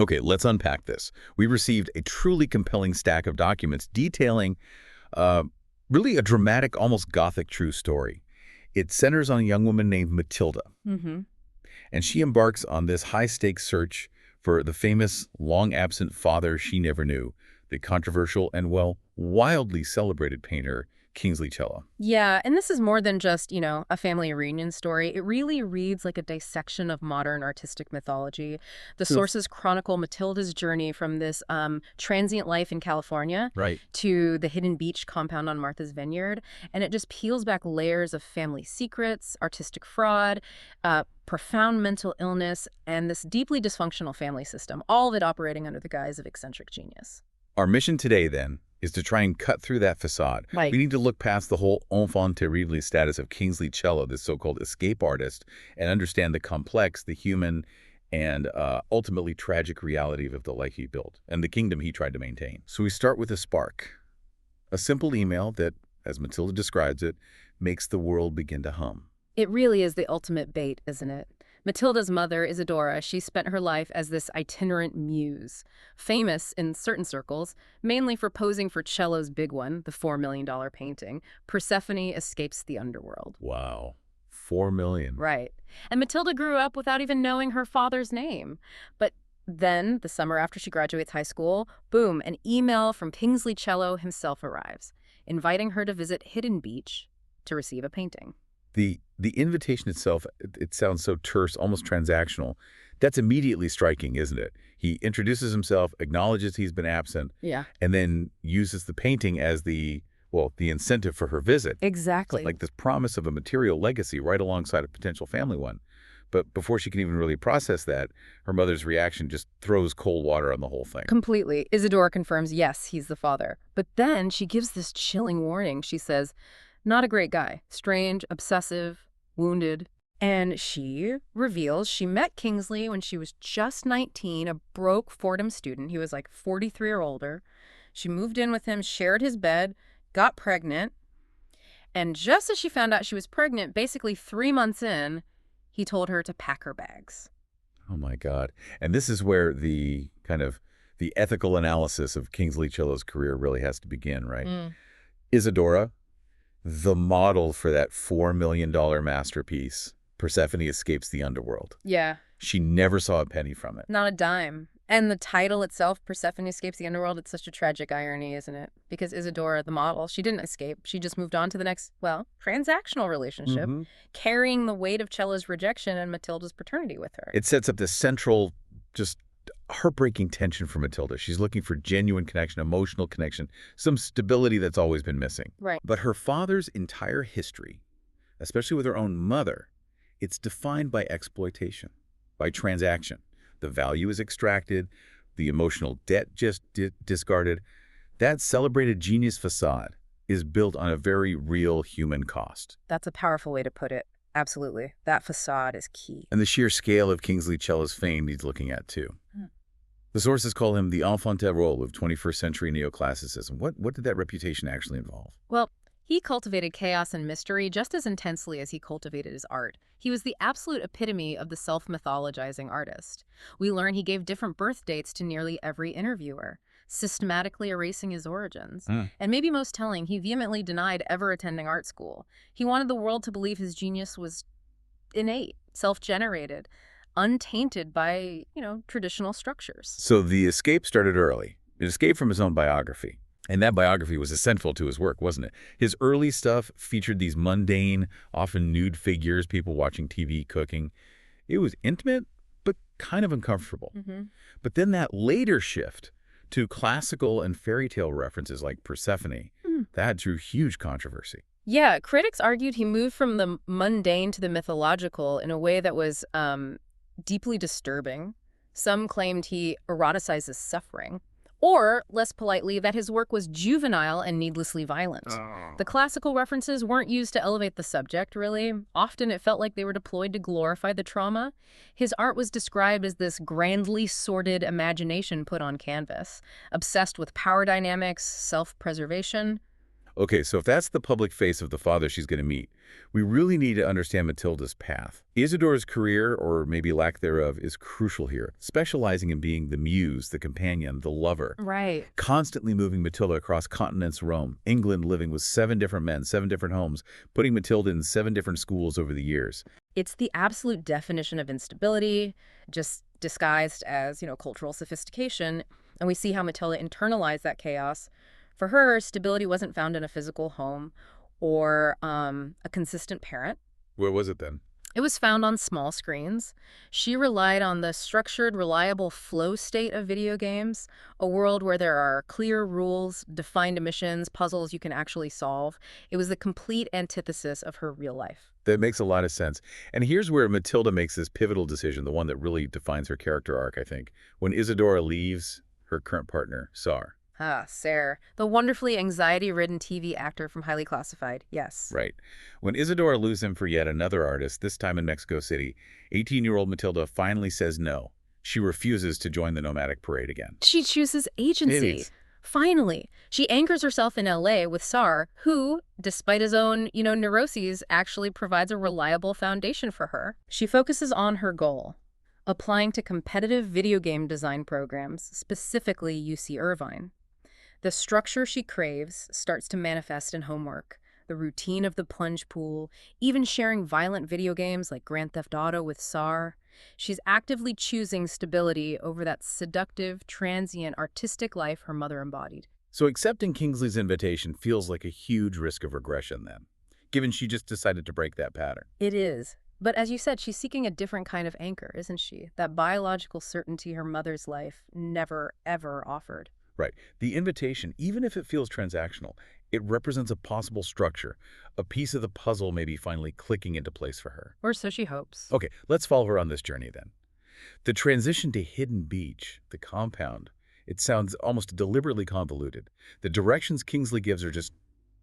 Okay, let's unpack this. We received a truly compelling stack of documents detailing uh, really a dramatic, almost Gothic true story. It centers on a young woman named Matilda, Mm-hmm. and she embarks on this high-stakes search for the famous long-absent father she never knew, the controversial and, well, wildly celebrated painter Kingsley Cello. Yeah, and this is more than just, a family reunion story. It really reads like a dissection of modern artistic mythology. The So, sources chronicle Matilda's journey from this transient life in California right. to the hidden beach compound on Martha's Vineyard, and it just peels back layers of family secrets, artistic fraud, profound mental illness, and this deeply dysfunctional family system, all of it operating under the guise of eccentric genius. Our mission today, then, is to try and cut through that facade. Right. We need to look past the whole enfant terrible status of Kingsley Cello, this so-called escape artist, and understand the complex, the human, and ultimately tragic reality of the life he built and the kingdom he tried to maintain. So we start with a spark, a simple email that, as Matilda describes it, makes the world begin to hum. It really is the ultimate bait, isn't it? Matilda's mother, Isadora, she spent her life as this itinerant muse, famous in certain circles, mainly for posing for Cello's big one, the $4 million painting, Persephone Escapes the Underworld. Wow. 4 million. Right. And Matilda grew up without even knowing her father's name. But then, the summer after she graduates high school, boom, an email from Kingsley Cello himself arrives, inviting her to visit Hidden Beach to receive a painting. The invitation itself, it sounds so terse, almost transactional. That's immediately striking, isn't it? He introduces himself, acknowledges he's been absent, Yeah. and then uses the painting as the incentive for her visit. Exactly. Like this promise of a material legacy right alongside a potential family one. But before she can even really process that, her mother's reaction just throws cold water on the whole thing. Completely. Isadora confirms, yes, he's the father. But then she gives this chilling warning. She says, not a great guy. Strange, obsessive, wounded. And she reveals she met Kingsley when she was just 19, a broke Fordham student. He was like 43 or older. She moved in with him, shared his bed, got pregnant. And just as she found out she was pregnant, basically 3 months in, he told her to pack her bags. Oh my God. And this is where the ethical analysis of Kingsley Cello's career really has to begin, right? Isadora, the model for that $4 million masterpiece, Persephone Escapes the Underworld. Yeah. She never saw a penny from it. Not a dime. And the title itself, Persephone Escapes the Underworld, it's such a tragic irony, isn't it? Because Isadora, the model, she didn't escape. She just moved on to the next, transactional relationship, carrying the weight of Cello's rejection and Matilda's paternity with her. It sets up this central, just heartbreaking tension for Matilda. She's looking for genuine connection, emotional connection, some stability that's always been missing. Right. But her father's entire history, especially with her own mother, it's defined by exploitation, by transaction. The value is extracted, the emotional debt just discarded. That celebrated genius facade is built on a very real human cost. That's a powerful way to put it. Absolutely. That facade is key. And the sheer scale of Kingsley Cello's fame needs looking at, too. The sources call him the enfant terrible of 21st century neoclassicism. What did that reputation actually involve? Well, he cultivated chaos and mystery just as intensely as he cultivated his art. He was the absolute epitome of the self-mythologizing artist. We learn he gave different birth dates to nearly every interviewer, systematically erasing his origins. And maybe most telling, he vehemently denied ever attending art school. He wanted the world to believe his genius was innate, self-generated, untainted by, traditional structures. So the escape started early. It escaped from his own biography. And that biography was essential to his work, wasn't it? His early stuff featured these mundane, often nude figures, people watching TV, cooking. It was intimate, but kind of uncomfortable. But then that later shift to classical and fairy tale references like Persephone, that drew huge controversy. Yeah, critics argued he moved from the mundane to the mythological in a way that was deeply disturbing. Some claimed he eroticizes suffering. Or, less politely, that his work was juvenile and needlessly violent. The classical references weren't used to elevate the subject, really. Often it felt like they were deployed to glorify the trauma. His art was described as this grandly sordid imagination put on canvas, obsessed with power dynamics, self-preservation. Okay, so if that's the public face of the father she's going to meet, we really need to understand Matilda's path. Isidore's career, or maybe lack thereof, is crucial here, specializing in being the muse, the companion, the lover. Right. Constantly moving Matilda across continents, Rome, England, living with 7 different men, 7 different homes, putting Matilda in 7 different schools over the years. It's the absolute definition of instability, just disguised as, cultural sophistication. And we see how Matilda internalized that chaos. For her, stability wasn't found in a physical home or a consistent parent. Where was it then? It was found on small screens. She relied on the structured, reliable flow state of video games, a world where there are clear rules, defined missions, puzzles you can actually solve. It was the complete antithesis of her real life. That makes a lot of sense. And here's where Matilda makes this pivotal decision, the one that really defines her character arc, I think. When Isidora leaves her current partner, Sar. Ah, Sarah, the wonderfully anxiety-ridden TV actor from Highly Classified, yes. Right. When Isidora loses him for yet another artist, this time in Mexico City, 18-year-old Matilda finally says no. She refuses to join the nomadic parade again. She chooses agency. Finally, she anchors herself in L.A. with Sar, who, despite his own, neuroses, actually provides a reliable foundation for her. She focuses on her goal, applying to competitive video game design programs, specifically UC Irvine. The structure she craves starts to manifest in homework, the routine of the plunge pool, even sharing violent video games like Grand Theft Auto with Sar. She's actively choosing stability over that seductive, transient, artistic life her mother embodied. So accepting Kingsley's invitation feels like a huge risk of regression then, given she just decided to break that pattern. It is. But as you said, she's seeking a different kind of anchor, isn't she? That biological certainty her mother's life never, ever offered. Right. The invitation, even if it feels transactional, it represents a possible structure, a piece of the puzzle maybe finally clicking into place for her. Or so she hopes. Okay, let's follow her on this journey then. The transition to Hidden Beach, the compound, it sounds almost deliberately convoluted. The directions Kingsley gives are just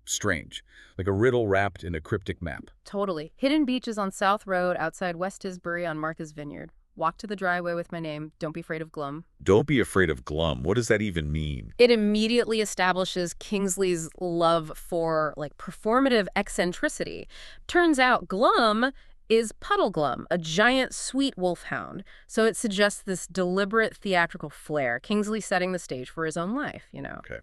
strange, like a riddle wrapped in a cryptic map. Totally. Hidden Beach is on South Road outside West Tisbury on Martha's Vineyard. Walk to the driveway with my name. Don't be afraid of glum. Don't be afraid of glum. What does that even mean? It immediately establishes Kingsley's love for, performative eccentricity. Turns out glum is Puddle Glum, a giant sweet wolfhound. So it suggests this deliberate theatrical flair, Kingsley setting the stage for his own life, Okay.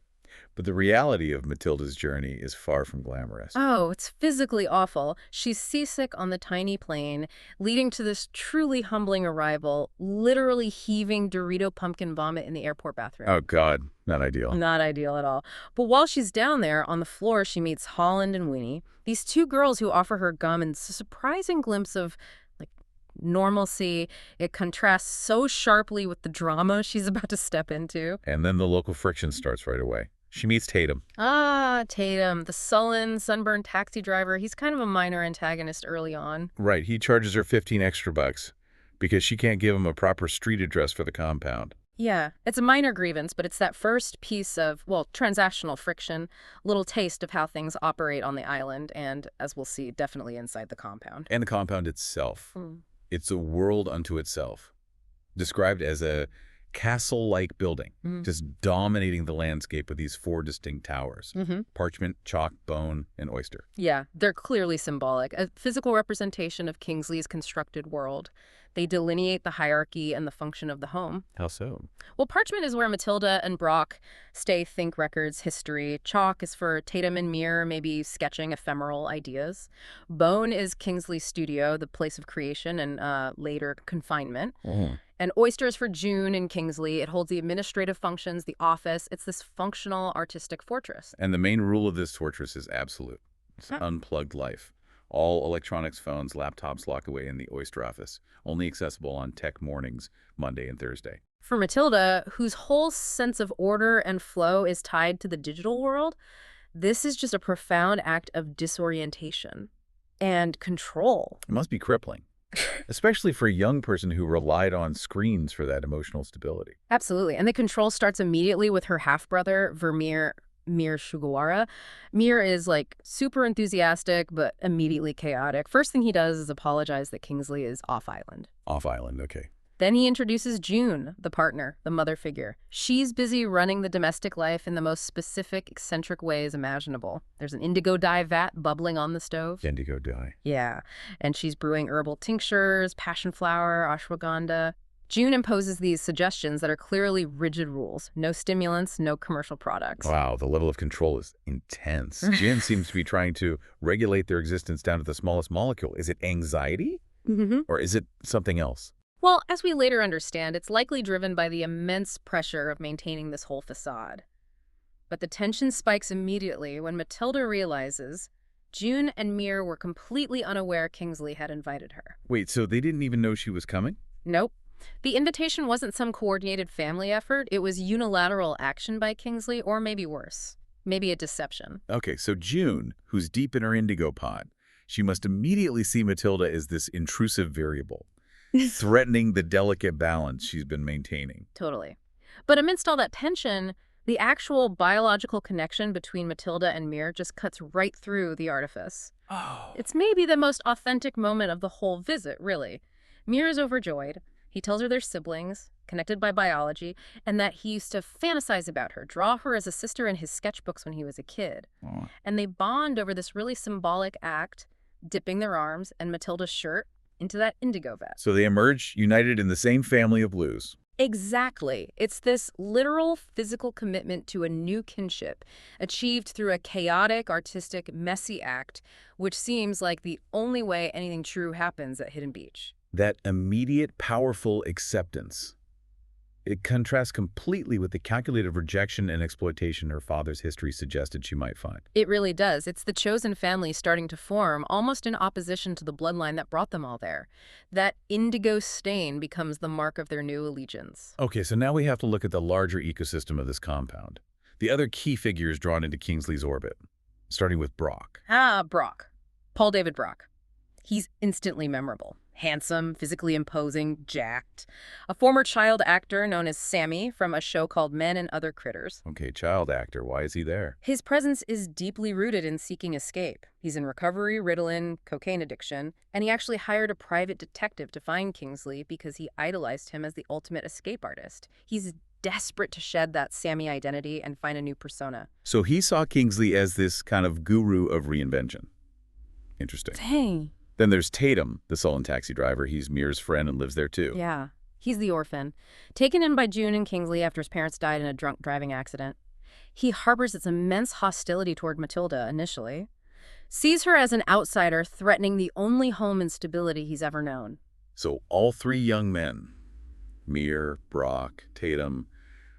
But the reality of Matilda's journey is far from glamorous. Oh, it's physically awful. She's seasick on the tiny plane, leading to this truly humbling arrival, literally heaving Dorito pumpkin vomit in the airport bathroom. Oh, God. Not ideal. Not ideal at all. But while she's down there, on the floor, she meets Holland and Winnie, these 2 girls who offer her gum and a surprising glimpse of normalcy. It contrasts so sharply with the drama she's about to step into. And then the local friction starts right away. She meets Tatum. Ah, Tatum, the sullen, sunburned taxi driver. He's kind of a minor antagonist early on. Right. He charges her 15 extra bucks because she can't give him a proper street address for the compound. Yeah, it's a minor grievance, but it's that first piece of, transactional friction, little taste of how things operate on the island and, as we'll see, definitely inside the compound. And the compound itself. It's a world unto itself, described as a castle-like building, just dominating the landscape with these 4 distinct towers. Parchment, chalk, bone, and oyster. Yeah, they're clearly symbolic, a physical representation of Kingsley's constructed world. They delineate the hierarchy and the function of the home. How so? Well, Parchment is where Matilda and Brock stay, think records, history. Chalk is for Tatum and Meer, maybe sketching ephemeral ideas. Bone is Kingsley's studio, the place of creation and later confinement. And oyster is for June and Kingsley. It holds the administrative functions, the office. It's this functional artistic fortress. And the main rule of this fortress is absolute. It's unplugged life. All electronics, phones, laptops lock away in the oyster office, only accessible on tech mornings, Monday and Thursday. For Matilda, whose whole sense of order and flow is tied to the digital world, this is just a profound act of disorientation and control. It must be crippling, especially for a young person who relied on screens for that emotional stability. Absolutely. And the control starts immediately with her half-brother, Meer Sugawara. Meer is super enthusiastic, but immediately chaotic. First thing he does is apologize that Kingsley is off-island. Off-island, okay. Then he introduces June, the partner, the mother figure. She's busy running the domestic life in the most specific, eccentric ways imaginable. There's an indigo dye vat bubbling on the stove. Indigo dye. Yeah, and she's brewing herbal tinctures, passion flower, ashwagandha. June imposes these suggestions that are clearly rigid rules. No stimulants, no commercial products. Wow, the level of control is intense. Jin seems to be trying to regulate their existence down to the smallest molecule. Is it anxiety? Or is it something else? Well, as we later understand, it's likely driven by the immense pressure of maintaining this whole facade. But the tension spikes immediately when Matilda realizes June and Meer were completely unaware Kingsley had invited her. Wait, so they didn't even know she was coming? Nope. The invitation wasn't some coordinated family effort. It was unilateral action by Kingsley, or maybe worse, maybe a deception. Okay, so June, who's deep in her indigo pod, she must immediately see Matilda as this intrusive variable, threatening the delicate balance she's been maintaining. Totally. But amidst all that tension, the actual biological connection between Matilda and Meer just cuts right through the artifice. Oh. It's maybe the most authentic moment of the whole visit, really. Meer is overjoyed. He tells her they're siblings, connected by biology, and that he used to fantasize about her, draw her as a sister in his sketchbooks when he was a kid. Oh. And they bond over this really symbolic act, dipping their arms and Matilda's shirt into that indigo vat. So they emerge united in the same family of blues. Exactly. It's this literal physical commitment to a new kinship, achieved through a chaotic, artistic, messy act, which seems like the only way anything true happens at Hidden Beach. That immediate, powerful acceptance. It contrasts completely with the calculated rejection and exploitation her father's history suggested she might find. It really does. It's the chosen family starting to form, almost in opposition to the bloodline that brought them all there. That indigo stain becomes the mark of their new allegiance. Okay, so now we have to look at the larger ecosystem of this compound. The other key figures drawn into Kingsley's orbit, starting with Brock. Brock. Paul David Brock. He's instantly memorable. Handsome, physically imposing, jacked. A former child actor known as Sammy from a show called Men and Other Critters. Okay, child actor. Why is he there? His presence is deeply rooted in seeking escape. He's in recovery, Ritalin, cocaine addiction, and he actually hired a private detective to find Kingsley because he idolized him as the ultimate escape artist. He's desperate to shed that Sammy identity and find a new persona. So he saw Kingsley as this kind of guru of reinvention. Interesting. Dang. Then there's Tatum, the sullen taxi driver. He's Meer's friend and lives there too. Yeah, he's the orphan. Taken in by June and Kingsley after his parents died in a drunk driving accident. He harbors this immense hostility toward Matilda initially. Sees her as an outsider threatening the only home and stability he's ever known. So all three young men, Meer, Brock, Tatum,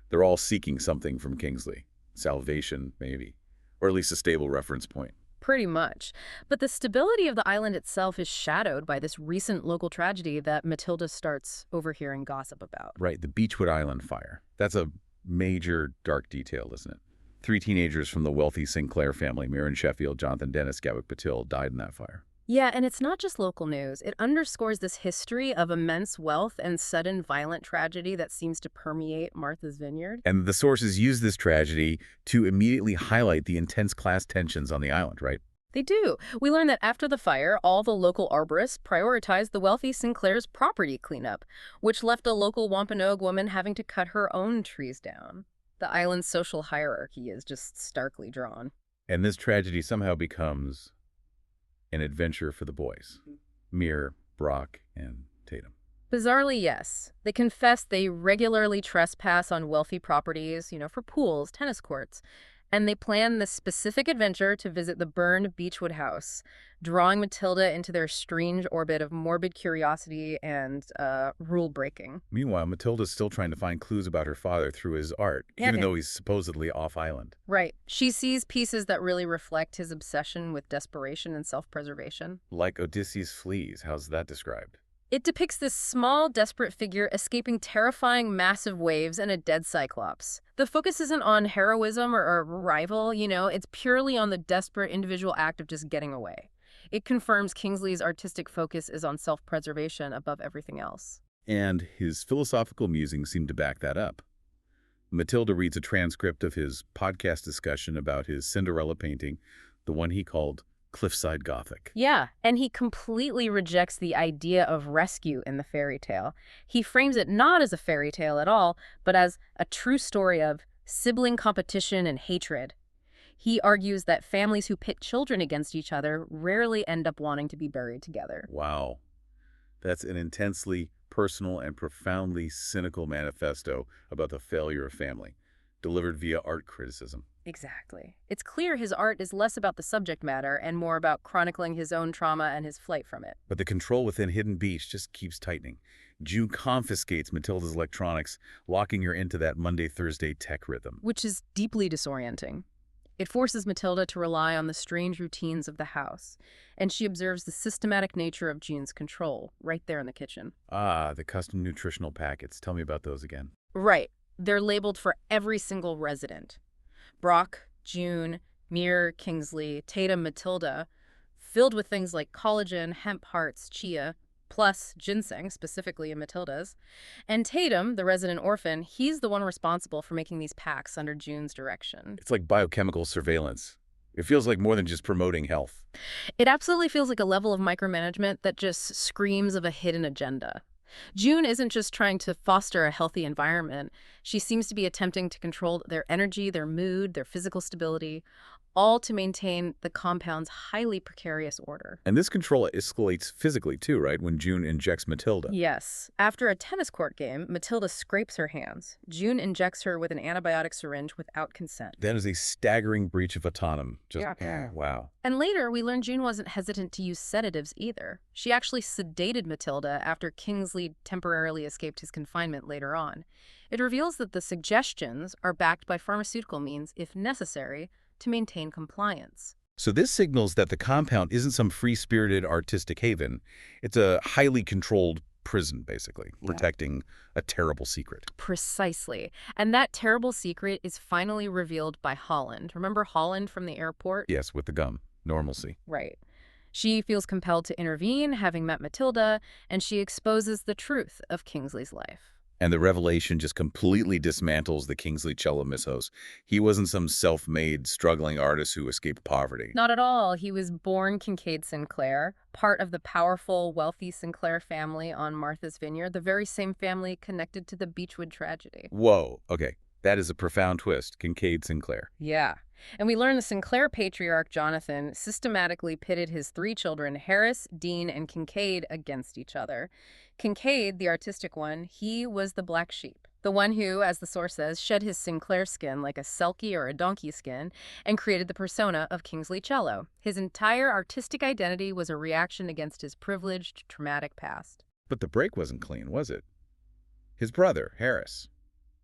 they're all seeking something from Kingsley. Salvation, maybe. Or at least a stable reference point. Pretty much. But the stability of the island itself is shadowed by this recent local tragedy that Matilda starts overhearing gossip about. Right, the Beechwood Island fire. That's a major dark detail, isn't it? 3 teenagers from the wealthy Sinclair family, Meer and Sheffield, Jonathan Dennis, Gatwick Patil, died in that fire. Yeah, and it's not just local news. It underscores this history of immense wealth and sudden violent tragedy that seems to permeate Martha's Vineyard. And the sources use this tragedy to immediately highlight the intense class tensions on the island, right? They do. We learn that after the fire, all the local arborists prioritized the wealthy Sinclair's property cleanup, which left a local Wampanoag woman having to cut her own trees down. The island's social hierarchy is just starkly drawn. And this tragedy somehow becomes an adventure for the boys. Meer, Brock, and Tatum. Bizarrely, yes. They confess they regularly trespass on wealthy properties, for pools, tennis courts. And they plan this specific adventure to visit the burned Beechwood house, drawing Matilda into their strange orbit of morbid curiosity and rule-breaking. Meanwhile, Matilda's still trying to find clues about her father through his art, even though he's supposedly off-island. Right. She sees pieces that really reflect his obsession with desperation and self-preservation. Like Odysseus flees. How's that described? It depicts this small, desperate figure escaping terrifying, massive waves and a dead cyclops. The focus isn't on heroism or rival, it's purely on the desperate individual act of just getting away. It confirms Kingsley's artistic focus is on self-preservation above everything else. And his philosophical musings seem to back that up. Matilda reads a transcript of his podcast discussion about his Cinderella painting, the one he called Cliffside Gothic. Yeah, and he completely rejects the idea of rescue in the fairy tale. He frames it not as a fairy tale at all, but as a true story of sibling competition and hatred. He argues that families who pit children against each other rarely end up wanting to be buried together. Wow. That's an intensely personal and profoundly cynical manifesto about the failure of family, delivered via art criticism. Exactly. It's clear his art is less about the subject matter and more about chronicling his own trauma and his flight from it. But the control within Hidden Beach just keeps tightening. June confiscates Matilda's electronics, locking her into that Monday-Thursday tech rhythm. Which is deeply disorienting. It forces Matilda to rely on the strange routines of the house, and she observes the systematic nature of June's control right there in the kitchen. Ah, the custom nutritional packets. Tell me about those again. Right. They're labeled for every single resident. Brock, June, Meer, Kingsley, Tatum, Matilda, filled with things like collagen, hemp hearts, chia, plus ginseng, specifically in Matilda's. And Tatum, the resident orphan, he's the one responsible for making these packs under June's direction. It's like biochemical surveillance. It feels like more than just promoting health. It absolutely feels like a level of micromanagement that just screams of a hidden agenda. June isn't just trying to foster a healthy environment. She seems to be attempting to control their energy, their mood, their physical stability, all to maintain the compound's highly precarious order. And this control escalates physically too, right? When June injects Matilda. Yes. After a tennis court game, Matilda scrapes her hands. June injects her with an antibiotic syringe without consent. That is a staggering breach of autonomy. Yeah. Wow. And later, we learn June wasn't hesitant to use sedatives either. She actually sedated Matilda after Kingsley temporarily escaped his confinement later on. It reveals that the suggestions are backed by pharmaceutical means, if necessary, to maintain compliance. So this signals that the compound isn't some free-spirited artistic haven. It's a highly controlled prison, basically, protecting a terrible secret. Precisely. And that terrible secret is finally revealed by Holland. Remember Holland from the airport? Yes, with the gum. Normalcy. Right. She feels compelled to intervene, having met Matilda, and she exposes the truth of Kingsley's life. And the revelation just completely dismantles the Kingsley Cello mythos. He wasn't some self-made, struggling artist who escaped poverty. Not at all. He was born Kincaid Sinclair, part of the powerful, wealthy Sinclair family on Martha's Vineyard, the very same family connected to the Beechwood tragedy. Whoa, okay. That is a profound twist. Kincaid Sinclair. Yeah. And we learn the Sinclair patriarch, Jonathan, systematically pitted his 3 children, Harris, Dean, and Kincaid, against each other. Kincaid, the artistic one, he was the black sheep. The one who, as the source says, shed his Sinclair skin like a selkie or a donkey skin and created the persona of Kingsley Cello. His entire artistic identity was a reaction against his privileged, traumatic past. But the break wasn't clean, was it? His brother, Harris.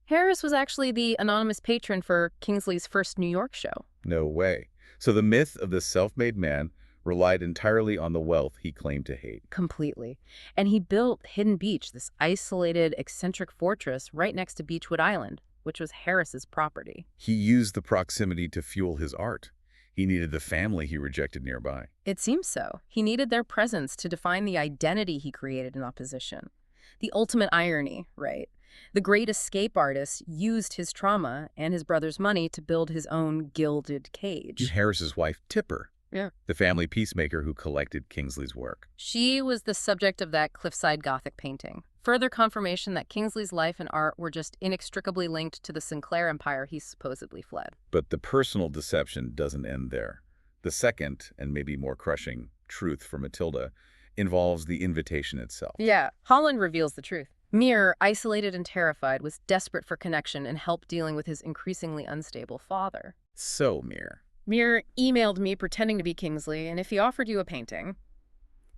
Harris was actually the anonymous patron for Kingsley's first New York show. No way. So the myth of the self-made man relied entirely on the wealth he claimed to hate. Completely. And he built Hidden Beach, this isolated, eccentric fortress right next to Beechwood Island, which was Harris's property. He used the proximity to fuel his art. He needed the family he rejected nearby. It seems so. He needed their presence to define the identity he created in opposition. The ultimate irony, right? The great escape artist used his trauma and his brother's money to build his own gilded cage. Harris's wife, Tipper. Yeah. The family peacemaker who collected Kingsley's work. She was the subject of that cliffside Gothic painting. Further confirmation that Kingsley's life and art were just inextricably linked to the Sinclair empire he supposedly fled. But the personal deception doesn't end there. The second, and maybe more crushing, truth for Matilda involves the invitation itself. Yeah, Holland reveals the truth. Meer, isolated and terrified, was desperate for connection and help dealing with his increasingly unstable father. So, Meer. Meer emailed me pretending to be Kingsley, and if he offered you a painting.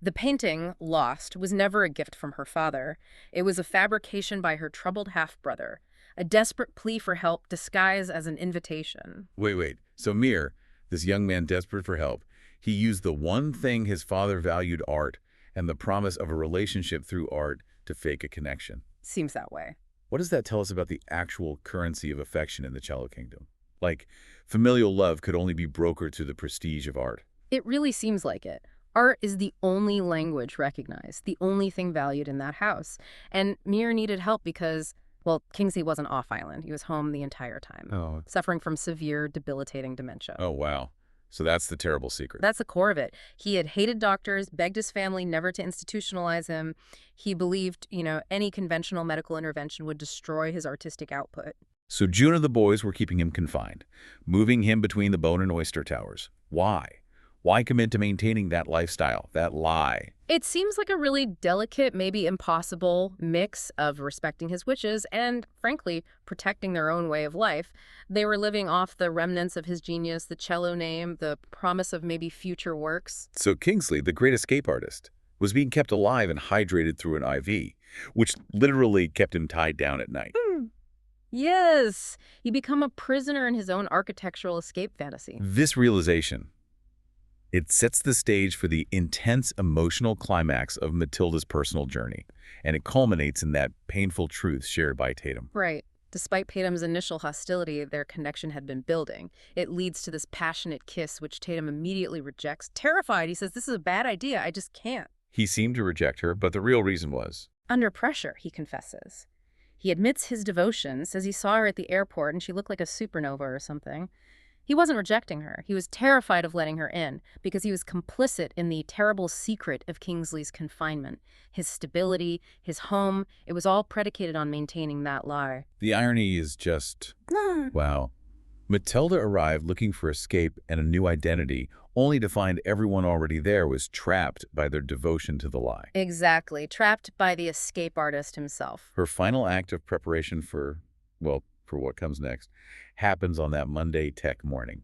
The painting, lost, was never a gift from her father. It was a fabrication by her troubled half-brother, a desperate plea for help disguised as an invitation. Wait. So Meer, this young man desperate for help, he used the one thing his father valued, art, and the promise of a relationship through art to fake a connection. Seems that way. What does that tell us about the actual currency of affection in the Cello Kingdom? Like, familial love could only be brokered through the prestige of art. It really seems like it. Art is the only language recognized, the only thing valued in that house. And Meer needed help because, well, Kingsley wasn't off island. He was home the entire time, suffering from severe, debilitating dementia. Oh, wow. So that's the terrible secret. That's the core of it. He had hated doctors, begged his family never to institutionalize him. He believed, any conventional medical intervention would destroy his artistic output. So June and the boys were keeping him confined, moving him between the bone and oyster towers. Why? Why commit to maintaining that lifestyle, that lie? It seems like a really delicate, maybe impossible mix of respecting his wishes and, frankly, protecting their own way of life. They were living off the remnants of his genius, the cello name, the promise of maybe future works. So Kingsley, the great escape artist, was being kept alive and hydrated through an IV, which literally kept him tied down at night. Yes, he became a prisoner in his own architectural escape fantasy. This realization, it sets the stage for the intense emotional climax of Matilda's personal journey, and it culminates in that painful truth shared by Tatum. Right. Despite Tatum's initial hostility, their connection had been building. It leads to this passionate kiss, which Tatum immediately rejects. Terrified, he says, "This is a bad idea. I just can't." He seemed to reject her, but the real reason was Under pressure, he confesses. He admits his devotion, says he saw her at the airport and she looked like a supernova or something. He wasn't rejecting her. He was terrified of letting her in because he was complicit in the terrible secret of Kingsley's confinement. His stability, his home, it was all predicated on maintaining that lie. The irony is just, wow. Matilda arrived looking for escape and a new identity, only to find everyone already there was trapped by their devotion to the lie. Exactly, trapped by the escape artist himself. Her final act of preparation for what comes next, happens on that Monday tech morning.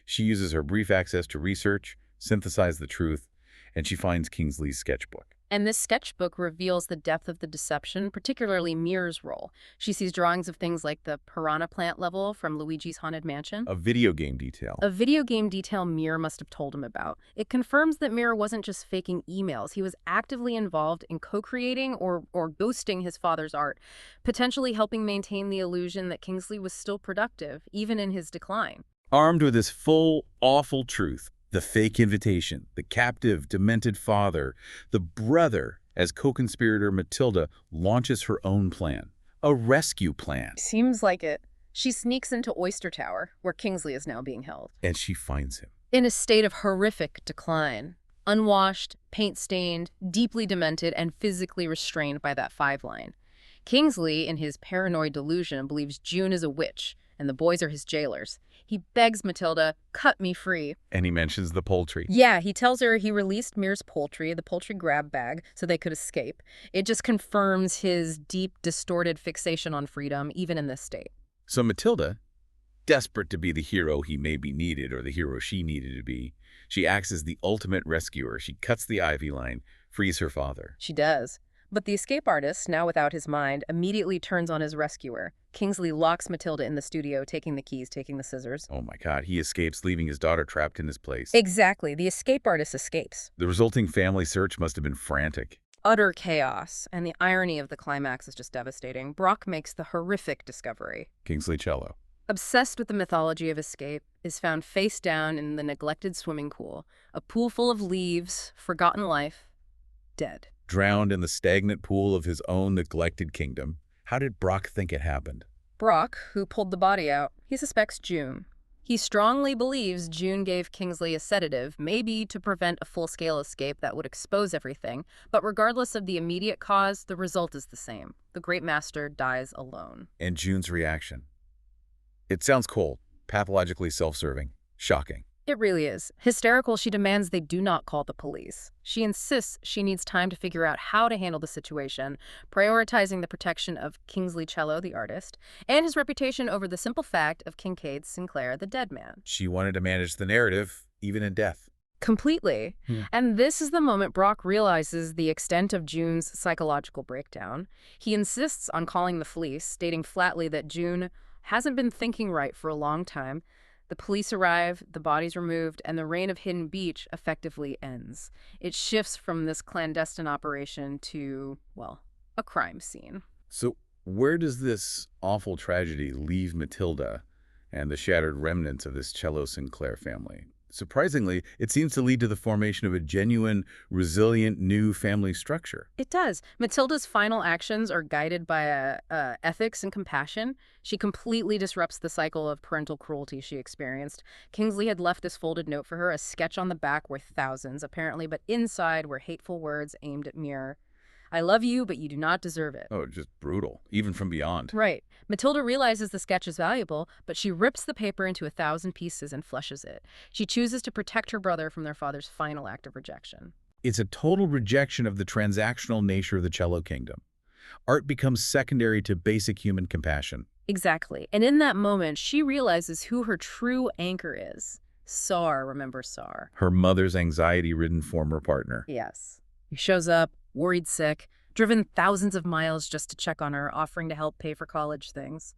She uses her brief access to research, synthesize the truth, and she finds Kingsley's sketchbook. And this sketchbook reveals the depth of the deception, particularly Meer's role. She sees drawings of things like the piranha plant level from Luigi's Haunted Mansion. A video game detail. A video game detail Meer must have told him about. It confirms that Meer wasn't just faking emails. He was actively involved in co-creating or ghosting his father's art, potentially helping maintain the illusion that Kingsley was still productive, even in his decline. Armed with this full, awful truth, the fake invitation, the captive, demented father, the brother, as co-conspirator Matilda launches her own plan, a rescue plan. Seems like it. She sneaks into Oyster Tower, where Kingsley is now being held. And she finds him. In a state of horrific decline. Unwashed, paint-stained, deeply demented, and physically restrained by that 5-line. Kingsley, in his paranoid delusion, believes June is a witch, and the boys are his jailers. He begs Matilda, "Cut me free." And he mentions the poultry. Yeah, he tells her he released Meer's poultry, the poultry grab bag, so they could escape. It just confirms his deep, distorted fixation on freedom, even in this state. So Matilda, desperate to be the hero he maybe needed or the hero she needed to be, she acts as the ultimate rescuer. She cuts the ivy line, frees her father. She does. But the escape artist, now without his mind, immediately turns on his rescuer. Kingsley locks Matilda in the studio, taking the keys, taking the scissors. Oh my God, he escapes, leaving his daughter trapped in his place. Exactly. The escape artist escapes. The resulting family search must have been frantic. Utter chaos, and the irony of the climax is just devastating. Brock makes the horrific discovery. Kingsley Cello, obsessed with the mythology of escape, is found face down in the neglected swimming pool, a pool full of leaves, forgotten life, dead. drowned in the stagnant pool of his own neglected kingdom. How did Brock think it happened? Brock, who pulled the body out, he suspects June. He strongly believes June gave Kingsley a sedative, maybe to prevent a full-scale escape that would expose everything, but regardless of the immediate cause, the result is the same. The great master dies alone. And June's reaction? It sounds cold, pathologically self-serving, shocking. It really is. Hysterical, she demands they do not call the police. She insists she needs time to figure out how to handle the situation, prioritizing the protection of Kingsley Cello, the artist, and his reputation over the simple fact of Kincaid Sinclair, the dead man. She wanted to manage the narrative, even in death. Completely. And this is the moment Brock realizes the extent of June's psychological breakdown. He insists on calling the police, stating flatly that June hasn't been thinking right for a long time. The police arrive, the body's removed, and the reign of Hidden Beach effectively ends. It shifts from this clandestine operation to, well, a crime scene. So where does this awful tragedy leave Matilda and the shattered remnants of this Cello Sinclair family? Surprisingly, it seems to lead to the formation of a genuine, resilient, new family structure. It does. Matilda's final actions are guided by ethics and compassion. She completely disrupts the cycle of parental cruelty she experienced. Kingsley had left this folded note for her, a sketch on the back worth thousands, apparently, but inside were hateful words aimed at Meer. I love you, but you do not deserve it. Oh, just brutal, even from beyond. Right. Matilda realizes the sketch is valuable, but she rips the paper into 1,000 pieces and flushes it. She chooses to protect her brother from their father's final act of rejection. It's a total rejection of the transactional nature of the cello kingdom. Art becomes secondary to basic human compassion. Exactly. And in that moment, she realizes who her true anchor is. Sar, remember Sar? Her mother's anxiety-ridden former partner. Yes. He shows up, worried sick, driven thousands of miles just to check on her, offering to help pay for college things.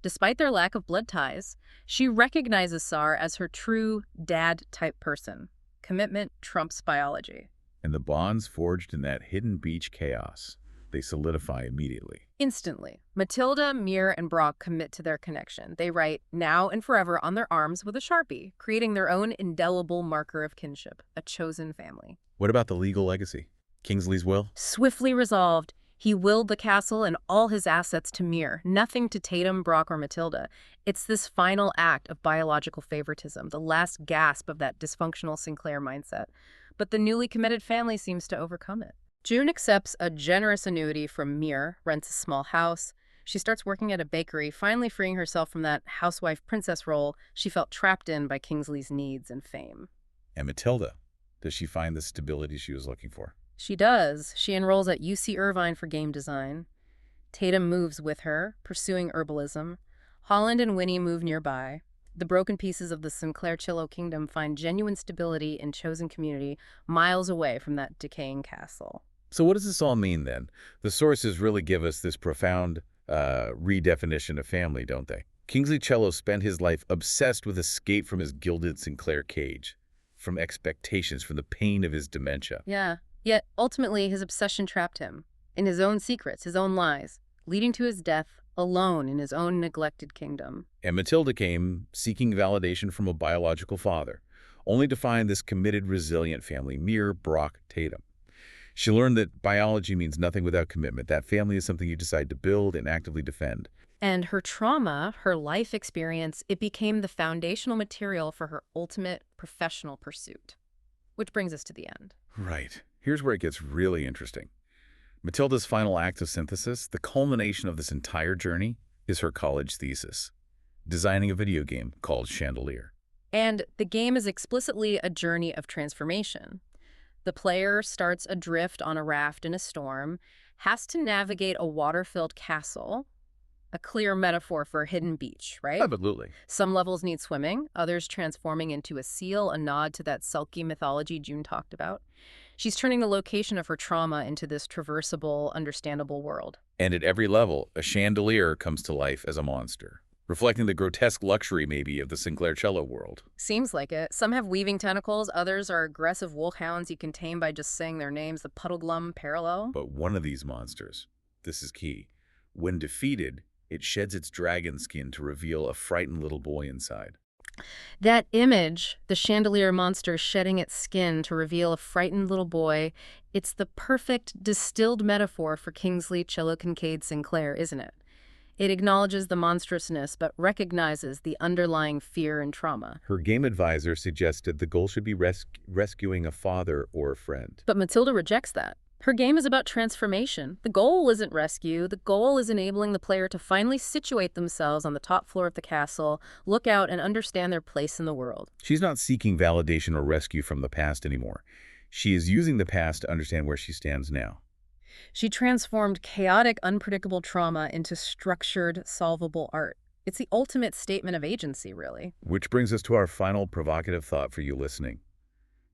Despite their lack of blood ties, she recognizes Sar as her true dad-type person. Commitment trumps biology. And the bonds forged in that hidden beach chaos, they solidify immediately. Instantly, Matilda, Meer, and Brock commit to their connection. They write now and forever on their arms with a Sharpie, creating their own indelible marker of kinship, a chosen family. What about the legal legacy? Kingsley's will? Swiftly resolved, he willed the castle and all his assets to Meer, nothing to Tatum, Brock, or Matilda. It's this final act of biological favoritism, the last gasp of that dysfunctional Sinclair mindset. But the newly committed family seems to overcome it. June accepts a generous annuity from Meer, rents a small house. She starts working at a bakery, finally freeing herself from that housewife princess role she felt trapped in by Kingsley's needs and fame. And Matilda, does she find the stability she was looking for? She does. She enrolls at UC Irvine for game design. Tatum moves with her, pursuing herbalism. Holland and Winnie move nearby. The broken pieces of the Sinclair cello kingdom find genuine stability in chosen community miles away from that decaying castle. So what does this all mean then? The sources really give us this profound redefinition of family, don't they? Kingsley Cello spent his life obsessed with escape from his gilded Sinclair cage, from expectations, from the pain of his dementia. Yeah. Yet, ultimately, his obsession trapped him in his own secrets, his own lies, leading to his death alone in his own neglected kingdom. And Matilda came seeking validation from a biological father, only to find this committed, resilient family, Meer, Brock, Tatum. She learned that biology means nothing without commitment. That family is something you decide to build and actively defend. And her trauma, her life experience, it became the foundational material for her ultimate professional pursuit. Which brings us to the end. Right. Here's where it gets really interesting. Matilda's final act of synthesis, the culmination of this entire journey, is her college thesis, designing a video game called Chandelier. And the game is explicitly a journey of transformation. The player starts adrift on a raft in a storm, has to navigate a water-filled castle, a clear metaphor for a hidden beach, right? Absolutely. Some levels need swimming, others transforming into a seal, a nod to that Selkie mythology June talked about. She's turning the location of her trauma into this traversable, understandable world. And at every level, a chandelier comes to life as a monster, reflecting the grotesque luxury, maybe, of the Sinclair cello world. Seems like it. Some have weaving tentacles, others are aggressive wolfhounds you can tame by just saying their names, the Puddleglum parallel. But one of these monsters, this is key, when defeated, it sheds its dragon skin to reveal a frightened little boy inside. That image, the chandelier monster shedding its skin to reveal a frightened little boy, it's the perfect distilled metaphor for Kingsley Cello Kincaid Sinclair, isn't it? It acknowledges the monstrousness but recognizes the underlying fear and trauma. Her game advisor suggested the goal should be rescuing a father or a friend. But Matilda rejects that. Her game is about transformation. The goal isn't rescue. The goal is enabling the player to finally situate themselves on the top floor of the castle, look out, and understand their place in the world. She's not seeking validation or rescue from the past anymore. She is using the past to understand where she stands now. She transformed chaotic, unpredictable trauma into structured, solvable art. It's the ultimate statement of agency, really. Which brings us to our final provocative thought for you listening.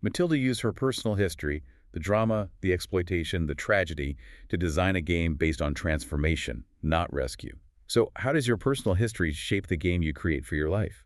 Matilda used her personal history, the drama, the exploitation, the tragedy, to design a game based on transformation, not rescue. So how does your personal history shape the game you create for your life?